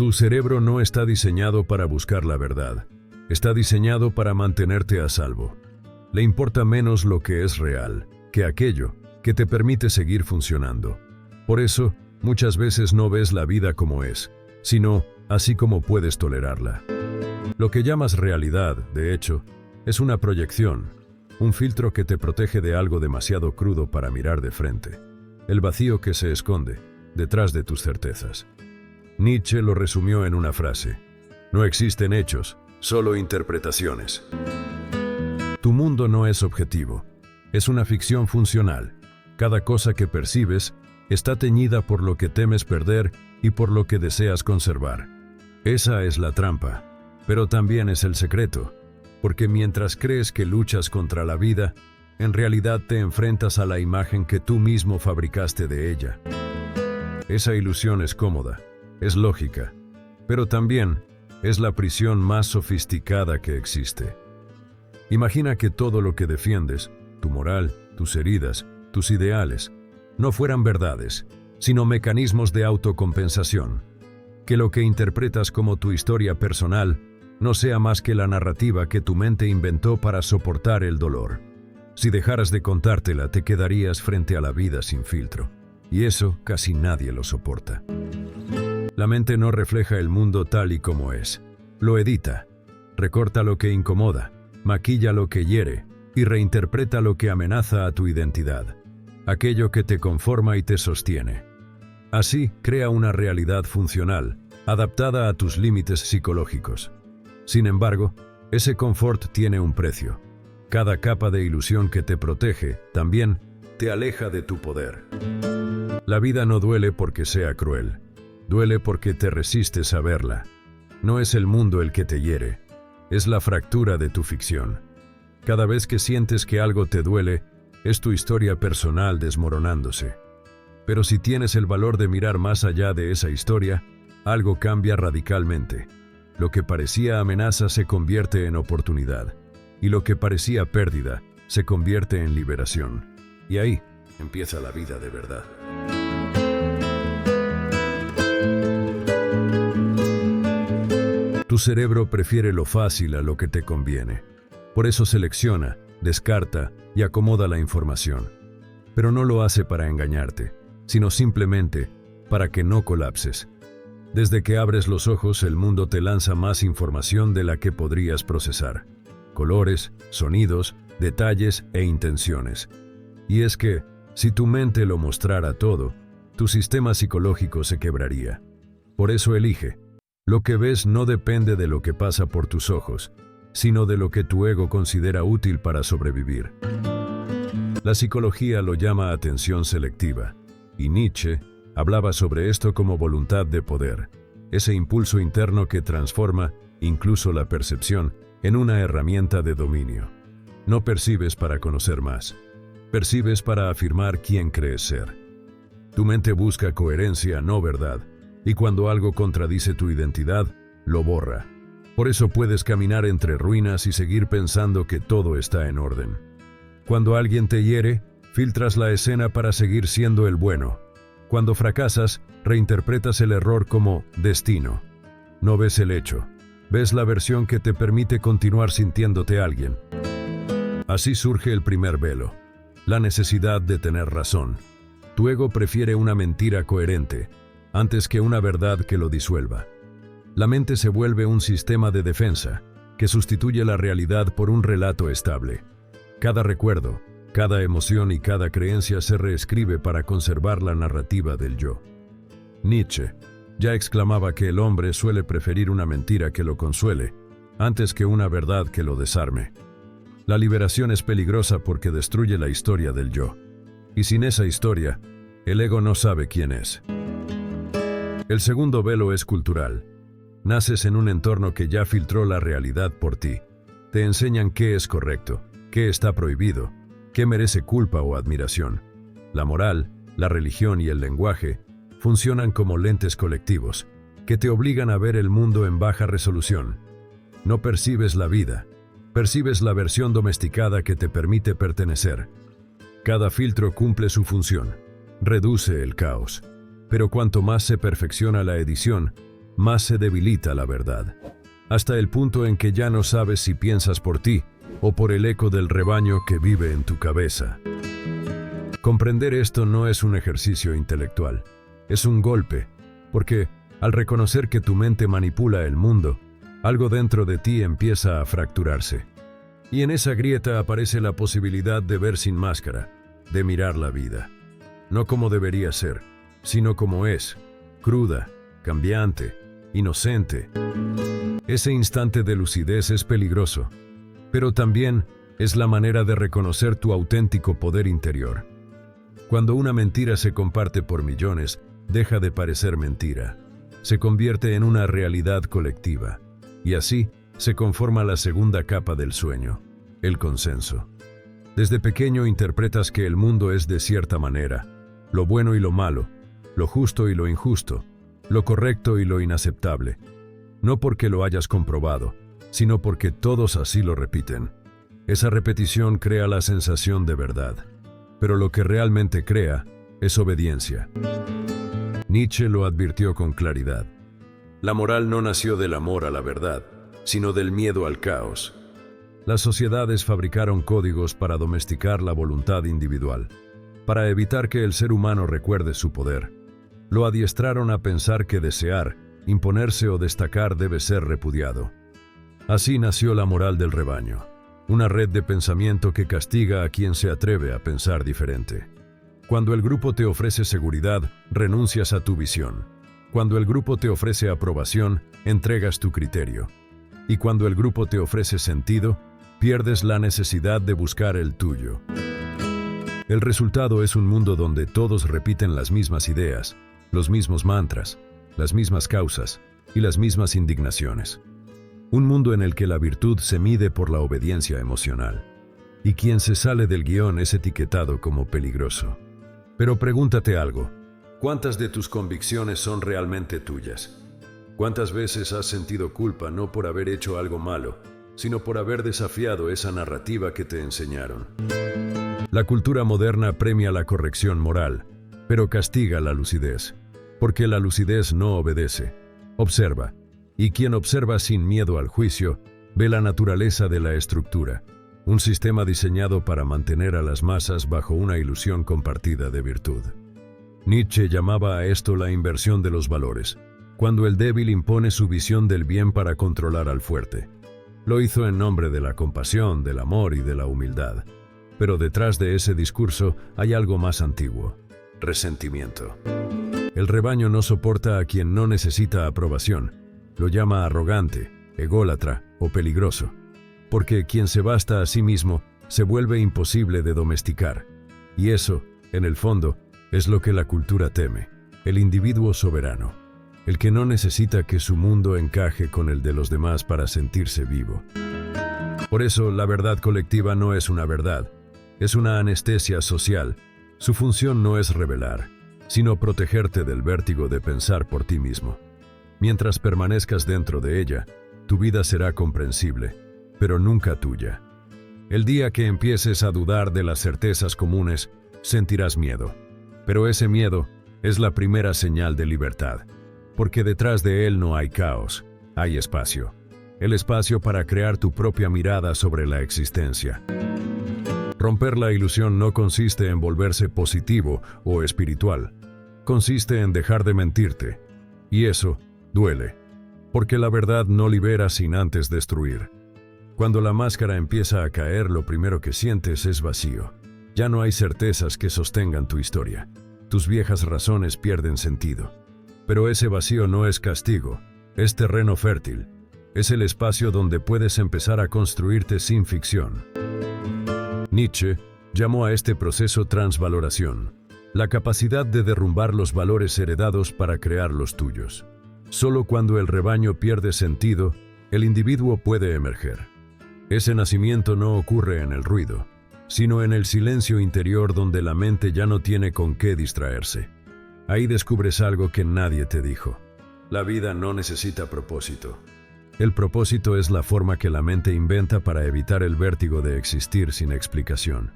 Tu cerebro no está diseñado para buscar la verdad. Está diseñado para mantenerte a salvo. Le importa menos lo que es real que aquello que te permite seguir funcionando. Por eso, muchas veces no ves la vida como es, sino así como puedes tolerarla. Lo que llamas realidad, de hecho, es una proyección, un filtro que te protege de algo demasiado crudo para mirar de frente, el vacío que se esconde detrás de tus certezas. Nietzsche lo resumió en una frase: no existen hechos, solo interpretaciones. Tu mundo no es objetivo, es una ficción funcional. Cada cosa que percibes está teñida por lo que temes perder y por lo que deseas conservar. Esa es la trampa, pero también es el secreto, porque mientras crees que luchas contra la vida, en realidad te enfrentas a la imagen que tú mismo fabricaste de ella. Esa ilusión es cómoda, es lógica, pero también es la prisión más sofisticada que existe. Imagina que todo lo que defiendes, tu moral, tus heridas, tus ideales, no fueran verdades, sino mecanismos de autocompensación. Que lo que interpretas como tu historia personal no sea más que la narrativa que tu mente inventó para soportar el dolor. Si dejaras de contártela, te quedarías frente a la vida sin filtro. Y eso casi nadie lo soporta. La mente no refleja el mundo tal y como es. Lo edita, recorta lo que incomoda, maquilla lo que hiere y reinterpreta lo que amenaza a tu identidad, aquello que te conforma y te sostiene. Así, crea una realidad funcional, adaptada a tus límites psicológicos. Sin embargo, ese confort tiene un precio. Cada capa de ilusión que te protege, también, te aleja de tu poder. La vida no duele porque sea cruel. Duele porque te resistes a verla. No es el mundo el que te hiere, es la fractura de tu ficción. Cada vez que sientes que algo te duele, es tu historia personal desmoronándose. Pero si tienes el valor de mirar más allá de esa historia, algo cambia radicalmente. Lo que parecía amenaza se convierte en oportunidad, y lo que parecía pérdida se convierte en liberación. Y ahí empieza la vida de verdad. Tu cerebro prefiere lo fácil a lo que te conviene. Por eso selecciona, descarta y acomoda la información. Pero no lo hace para engañarte, sino simplemente para que no colapses. Desde que abres los ojos, el mundo te lanza más información de la que podrías procesar. Colores, sonidos, detalles e intenciones. Y es que, si tu mente lo mostrara todo, tu sistema psicológico se quebraría. Por eso elige. Lo que ves no depende de lo que pasa por tus ojos, sino de lo que tu ego considera útil para sobrevivir. La psicología lo llama atención selectiva, y Nietzsche hablaba sobre esto como voluntad de poder, ese impulso interno que transforma incluso la percepción en una herramienta de dominio. No percibes para conocer más, percibes para afirmar quién crees ser. Tu mente busca coherencia, no verdad, y cuando algo contradice tu identidad, lo borra. Por eso puedes caminar entre ruinas y seguir pensando que todo está en orden. Cuando alguien te hiere, filtras la escena para seguir siendo el bueno. Cuando fracasas, reinterpretas el error como destino. No ves el hecho, ves la versión que te permite continuar sintiéndote alguien. Así surge el primer velo, la necesidad de tener razón. Tu ego prefiere una mentira coherente, antes que una verdad que lo disuelva. La mente se vuelve un sistema de defensa, que sustituye la realidad por un relato estable. Cada recuerdo, cada emoción y cada creencia se reescribe para conservar la narrativa del yo. Nietzsche ya exclamaba que el hombre suele preferir una mentira que lo consuele, antes que una verdad que lo desarme. La liberación es peligrosa porque destruye la historia del yo. Y sin esa historia, el ego no sabe quién es. El segundo velo es cultural. Naces en un entorno que ya filtró la realidad por ti. Te enseñan qué es correcto, qué está prohibido, qué merece culpa o admiración. La moral, la religión y el lenguaje funcionan como lentes colectivos, que te obligan a ver el mundo en baja resolución. No percibes la vida, percibes la versión domesticada que te permite pertenecer. Cada filtro cumple su función, reduce el caos. Pero cuanto más se perfecciona la edición, más se debilita la verdad, hasta el punto en que ya no sabes si piensas por ti o por el eco del rebaño que vive en tu cabeza. Comprender esto no es un ejercicio intelectual, es un golpe, porque al reconocer que tu mente manipula el mundo, algo dentro de ti empieza a fracturarse. Y en esa grieta aparece la posibilidad de ver sin máscara, de mirar la vida. No como debería ser, sino como es, cruda, cambiante, inocente. Ese instante de lucidez es peligroso, pero también es la manera de reconocer tu auténtico poder interior. Cuando una mentira se comparte por millones, deja de parecer mentira. Se convierte en una realidad colectiva, y así se conforma la segunda capa del sueño, el consenso. Desde pequeño interpretas que el mundo es de cierta manera, lo bueno y lo malo, lo justo y lo injusto, lo correcto y lo inaceptable, no porque lo hayas comprobado, sino porque todos así lo repiten. Esa repetición crea la sensación de verdad, pero lo que realmente crea es obediencia. Nietzsche lo advirtió con claridad. La moral no nació del amor a la verdad, sino del miedo al caos. Las sociedades fabricaron códigos para domesticar la voluntad individual, para evitar que el ser humano recuerde su poder. Lo adiestraron a pensar que desear, imponerse o destacar debe ser repudiado. Así nació la moral del rebaño, una red de pensamiento que castiga a quien se atreve a pensar diferente. Cuando el grupo te ofrece seguridad, renuncias a tu visión. Cuando el grupo te ofrece aprobación, entregas tu criterio. Y cuando el grupo te ofrece sentido, pierdes la necesidad de buscar el tuyo. El resultado es un mundo donde todos repiten las mismas ideas, los mismos mantras, las mismas causas y las mismas indignaciones. Un mundo en el que la virtud se mide por la obediencia emocional, y quien se sale del guión es etiquetado como peligroso. Pero pregúntate algo, ¿cuántas de tus convicciones son realmente tuyas? ¿Cuántas veces has sentido culpa no por haber hecho algo malo, sino por haber desafiado esa narrativa que te enseñaron? La cultura moderna premia la corrección moral, pero castiga la lucidez, porque la lucidez no obedece, observa, y quien observa sin miedo al juicio, ve la naturaleza de la estructura, un sistema diseñado para mantener a las masas bajo una ilusión compartida de virtud. Nietzsche llamaba a esto la inversión de los valores, cuando el débil impone su visión del bien para controlar al fuerte. Lo hizo en nombre de la compasión, del amor y de la humildad. Pero detrás de ese discurso hay algo más antiguo: resentimiento. El rebaño no soporta a quien no necesita aprobación. Lo llama arrogante, ególatra o peligroso, porque quien se basta a sí mismo se vuelve imposible de domesticar. Y eso, en el fondo, es lo que la cultura teme: el individuo soberano, el que no necesita que su mundo encaje con el de los demás para sentirse vivo. Por eso, la verdad colectiva no es una verdad, es una anestesia social. Su función no es revelar, sino protegerte del vértigo de pensar por ti mismo. Mientras permanezcas dentro de ella, tu vida será comprensible, pero nunca tuya. El día que empieces a dudar de las certezas comunes, sentirás miedo. Pero ese miedo es la primera señal de libertad, porque detrás de él no hay caos, hay espacio. El espacio para crear tu propia mirada sobre la existencia. Romper la ilusión no consiste en volverse positivo o espiritual. Consiste en dejar de mentirte. Y eso duele, porque la verdad no libera sin antes destruir. Cuando la máscara empieza a caer, lo primero que sientes es vacío. Ya no hay certezas que sostengan tu historia. Tus viejas razones pierden sentido. Pero ese vacío no es castigo, es terreno fértil. Es el espacio donde puedes empezar a construirte sin ficción. Nietzsche llamó a este proceso transvaloración, la capacidad de derrumbar los valores heredados para crear los tuyos. Solo cuando el rebaño pierde sentido, el individuo puede emerger. Ese nacimiento no ocurre en el ruido, sino en el silencio interior donde la mente ya no tiene con qué distraerse. Ahí descubres algo que nadie te dijo. La vida no necesita propósito. El propósito es la forma que la mente inventa para evitar el vértigo de existir sin explicación.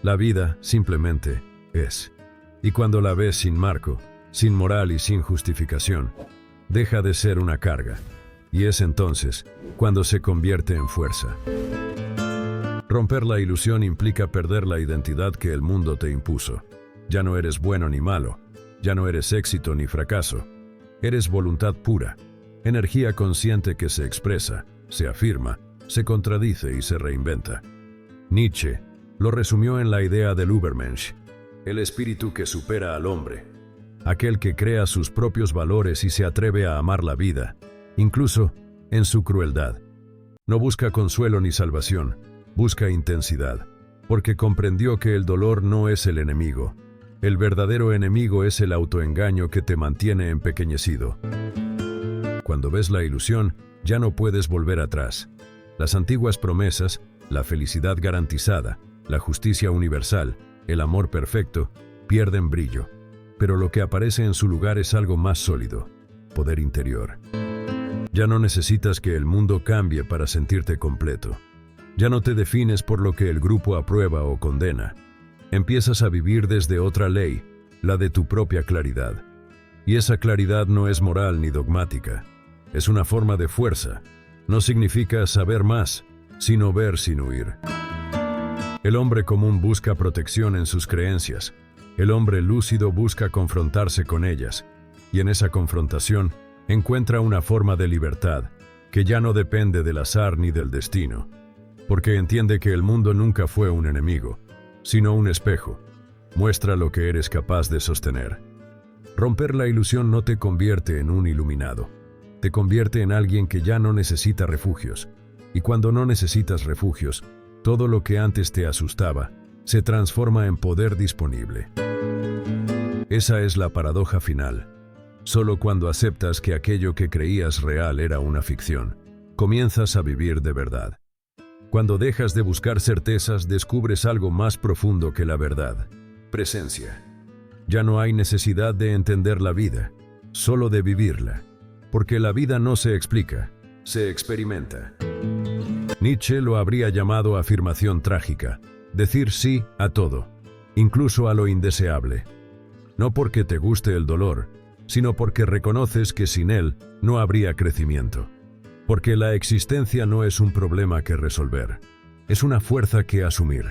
La vida simplemente es. Y cuando la ves sin marco, sin moral y sin justificación, deja de ser una carga, y es entonces cuando se convierte en fuerza. Romper la ilusión implica perder la identidad que el mundo te impuso. Ya no eres bueno ni malo, ya no eres éxito ni fracaso. Eres voluntad pura, energía consciente que se expresa, se afirma, se contradice y se reinventa. Nietzsche lo resumió en la idea del Übermensch, el espíritu que supera al hombre, aquel que crea sus propios valores y se atreve a amar la vida, incluso en su crueldad. No busca consuelo ni salvación, busca intensidad, porque comprendió que el dolor no es el enemigo. El verdadero enemigo es el autoengaño que te mantiene empequeñecido. Cuando ves la ilusión, ya no puedes volver atrás. Las antiguas promesas, la felicidad garantizada, la justicia universal, el amor perfecto, pierden brillo. Pero lo que aparece en su lugar es algo más sólido, poder interior. Ya no necesitas que el mundo cambie para sentirte completo. Ya no te defines por lo que el grupo aprueba o condena. Empiezas a vivir desde otra ley, la de tu propia claridad. Y esa claridad no es moral ni dogmática. Es una forma de fuerza. No significa saber más, sino ver sin huir. El hombre común busca protección en sus creencias. El hombre lúcido busca confrontarse con ellas. Y en esa confrontación encuentra una forma de libertad que ya no depende del azar ni del destino. Porque entiende que el mundo nunca fue un enemigo, sino un espejo. Muestra lo que eres capaz de sostener. Romper la ilusión no te convierte en un iluminado. Te convierte en alguien que ya no necesita refugios. Y cuando no necesitas refugios, todo lo que antes te asustaba se transforma en poder disponible. Esa es la paradoja final. Solo cuando aceptas que aquello que creías real era una ficción, comienzas a vivir de verdad. Cuando dejas de buscar certezas, descubres algo más profundo que la verdad. Presencia. Ya no hay necesidad de entender la vida, solo de vivirla. Porque la vida no se explica, se experimenta. Nietzsche lo habría llamado afirmación trágica, decir sí a todo, incluso a lo indeseable. No porque te guste el dolor, sino porque reconoces que sin él no habría crecimiento. Porque la existencia no es un problema que resolver, es una fuerza que asumir.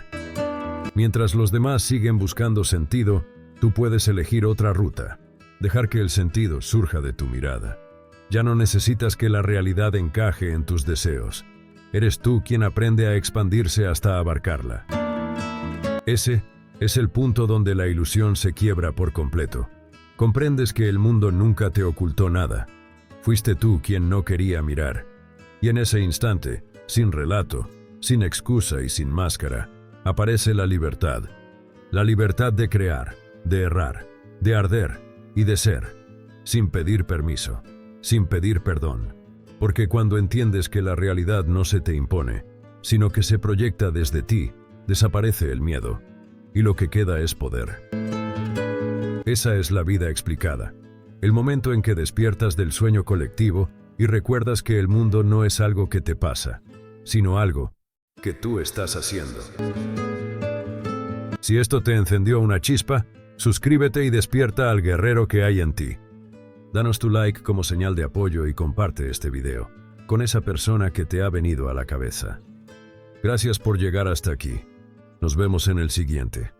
Mientras los demás siguen buscando sentido, tú puedes elegir otra ruta, dejar que el sentido surja de tu mirada. Ya no necesitas que la realidad encaje en tus deseos. Eres tú quien aprende a expandirse hasta abarcarla. Ese es el punto donde la ilusión se quiebra por completo. Comprendes que el mundo nunca te ocultó nada. Fuiste tú quien no quería mirar. Y en ese instante, sin relato, sin excusa y sin máscara, aparece la libertad. La libertad de crear, de errar, de arder y de ser, sin pedir permiso, sin pedir perdón. Porque cuando entiendes que la realidad no se te impone, sino que se proyecta desde ti, desaparece el miedo, y lo que queda es poder. Esa es la vida explicada. El momento en que despiertas del sueño colectivo y recuerdas que el mundo no es algo que te pasa, sino algo que tú estás haciendo. Si esto te encendió una chispa, suscríbete y despierta al guerrero que hay en ti. Danos tu like como señal de apoyo y comparte este video con esa persona que te ha venido a la cabeza. Gracias por llegar hasta aquí. Nos vemos en el siguiente.